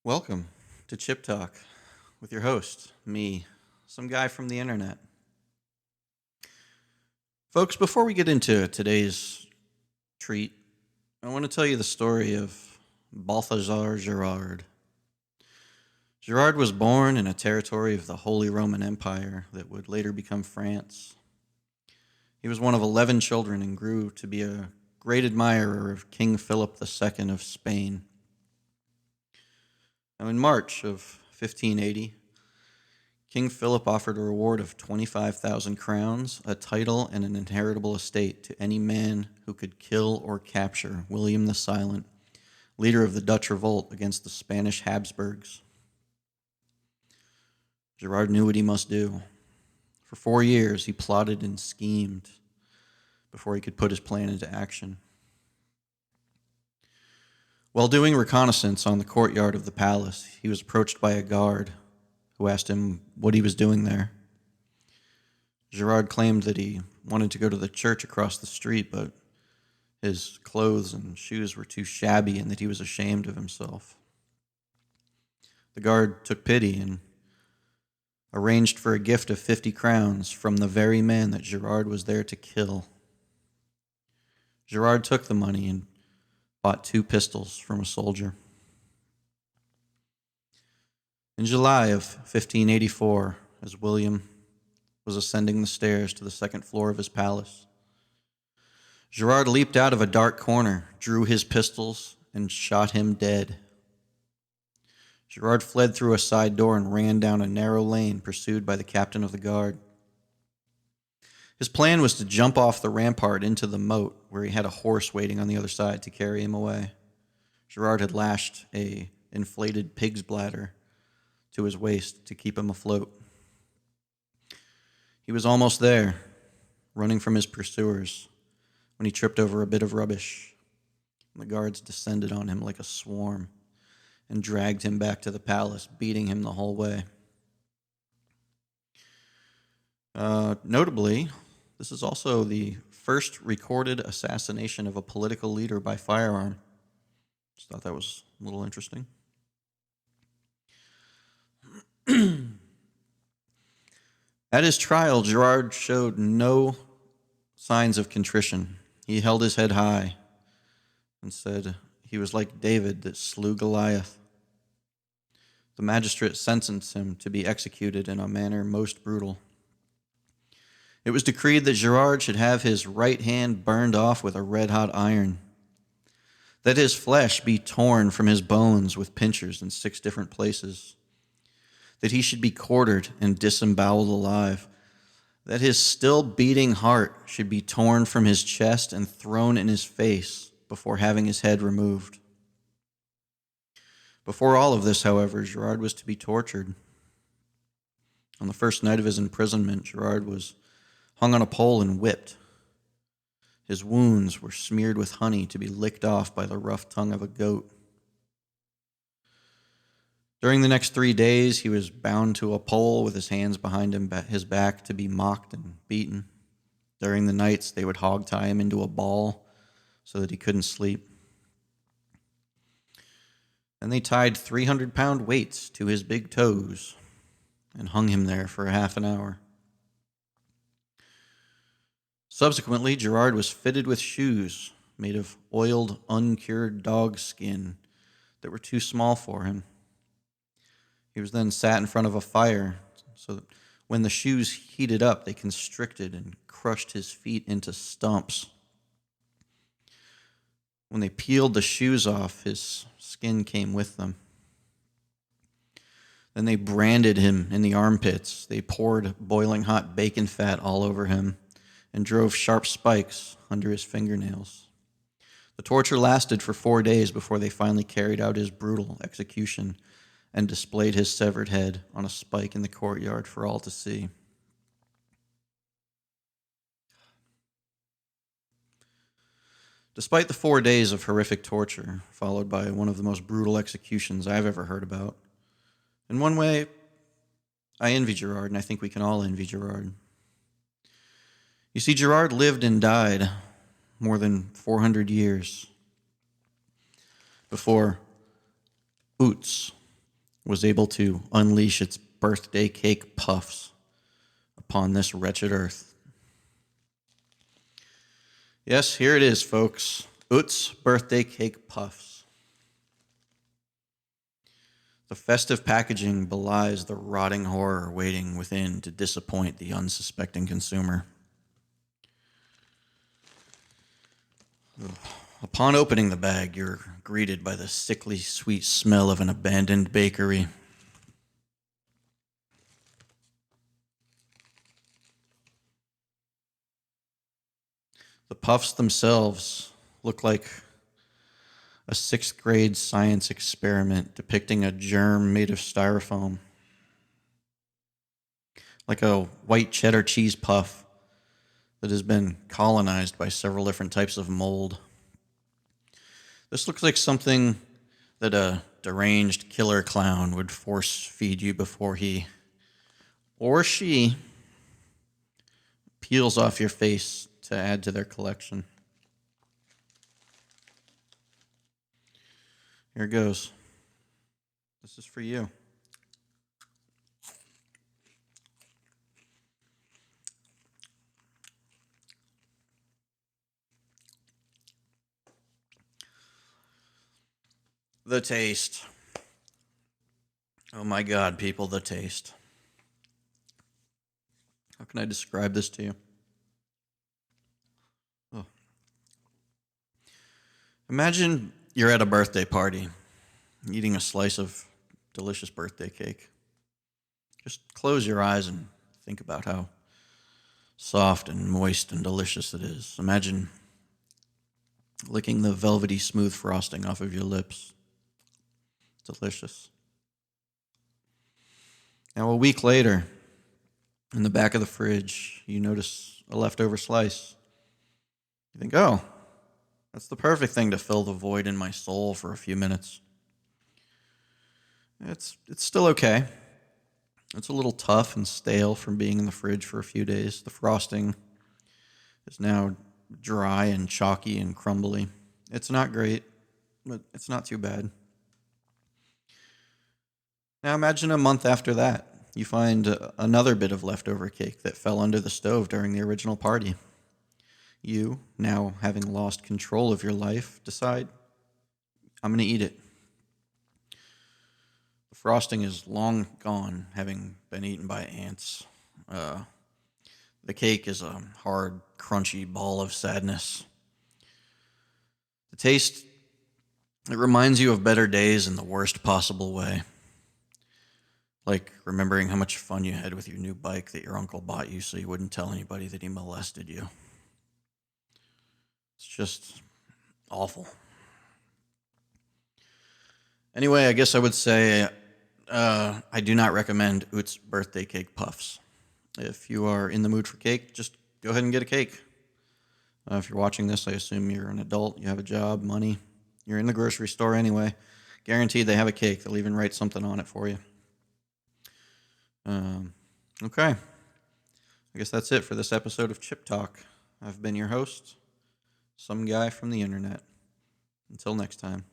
Welcome to Chip Talk with your host, me, some guy from the internet. Folks, before we get into today's treat, I want to tell you the story of Balthasar Gerard. Gerard was born in a territory of the Holy Roman Empire that would later become France. He was one of 11 children and grew to be a great admirer of King Philip II of Spain. Now, in March of 1580, King Philip offered a reward of 25,000 crowns, a title, and an inheritable estate to any man who could kill or capture William the Silent, leader of the Dutch revolt against the Spanish Habsburgs. Gerard knew what he must do. For 4 years, he plotted and schemed before he could put his plan into action. While doing reconnaissance on the courtyard of the palace, he was approached by a guard who asked him what he was doing there. Gerard claimed that he wanted to go to the church across the street, but his clothes and shoes were too shabby and that he was ashamed of himself. The guard took pity and arranged for a gift of 50 crowns from the very man that Gerard was there to kill. Gerard took the money and bought 2 pistols from a soldier. In July of 1584, as William was ascending the stairs to the second floor of his palace, Gerard leaped out of a dark corner, drew his pistols, and shot him dead. Gerard fled through a side door and ran down a narrow lane, pursued by the captain of the guard. His plan was to jump off the rampart into the moat, where he had a horse waiting on the other side to carry him away. Gerard had lashed an inflated pig's bladder to his waist to keep him afloat. He was almost there, running from his pursuers, when he tripped over a bit of rubbish. The guards descended on him like a swarm and dragged him back to the palace, beating him the whole way. Notably, this is also the first recorded assassination of a political leader by firearm. Just thought that was a little interesting. At his trial, Gerard showed no signs of contrition. He held his head high and said he was like David that slew Goliath. The magistrate sentenced him to be executed in a manner most brutal. It was decreed that Gerard should have his right hand burned off with a red-hot iron, that his flesh be torn from his bones with pincers in 6 different places, that he should be quartered and disemboweled alive, that his still beating heart should be torn from his chest and thrown in his face before having his head removed. Before all of this, however, Gerard was to be tortured. On the first night of his imprisonment, Gerard was hung on a pole and whipped. His wounds were smeared with honey to be licked off by the rough tongue of a goat. During the next 3 days, he was bound to a pole with his hands behind his back to be mocked and beaten. During the nights, they would hog-tie him into a ball so that he couldn't sleep. Then they tied 300-pound weights to his big toes and hung him there for a half an hour. Subsequently, Gerard was fitted with shoes made of oiled, uncured dog skin that were too small for him. He was then sat in front of a fire so that when the shoes heated up, they constricted and crushed his feet into stumps. When they peeled the shoes off, his skin came with them. Then they branded him in the armpits. They poured boiling hot bacon fat all over him and drove sharp spikes under his fingernails. The torture lasted for 4 days before they finally carried out his brutal execution and displayed his severed head on a spike in the courtyard for all to see. Despite the 4 days of horrific torture, followed by one of the most brutal executions I've ever heard about, in one way, I envy Gerard, and I think we can all envy Gerard. You see, Gerard lived and died more than 400 years before Boots was able to unleash its birthday cake puffs upon this wretched earth. Yes, here it is, folks. Utz birthday cake puffs. The festive packaging belies the rotting horror waiting within to disappoint the unsuspecting consumer. Upon opening the bag, you're greeted by the sickly sweet smell of an abandoned bakery. The puffs themselves look like a sixth grade science experiment depicting a germ made of styrofoam. Like a white cheddar cheese puff that has been colonized by several different types of mold. This looks like something that a deranged killer clown would force feed you before he or she peels off your face to add to their collection. Here it goes. This is for you. The taste. Oh my God, people, the taste. How can I describe this to you? Oh. Imagine you're at a birthday party, eating a slice of delicious birthday cake. Just close your eyes and think about how soft and moist and delicious it is. Imagine licking the velvety smooth frosting off of your lips. Delicious. Now, a week later, in the back of the fridge, you notice a leftover slice. You think, oh, that's the perfect thing to fill the void in my soul for a few minutes. It's still okay. It's a little tough and stale from being in the fridge for a few days. The frosting is now dry and chalky and crumbly. It's not great, but it's not too bad. Now imagine a month after that. You find another bit of leftover cake that fell under the stove during the original party. You, now having lost control of your life, decide, I'm going to eat it. The frosting is long gone, having been eaten by ants. The cake is a hard, crunchy ball of sadness. The taste, it reminds you of better days in the worst possible way. Like remembering how much fun you had with your new bike that your uncle bought you so you wouldn't tell anybody that he molested you. It's just awful. Anyway, I guess I would say I do not recommend Utz birthday cake puffs. If you are in the mood for cake, just go ahead and get a cake. If you're watching this, I assume you're an adult, you have a job, money. You're in the grocery store anyway. Guaranteed they have a cake. They'll even write something on it for you. Okay. I guess that's it for this episode of Chip Talk. I've been your host, some guy from the internet. Until next time.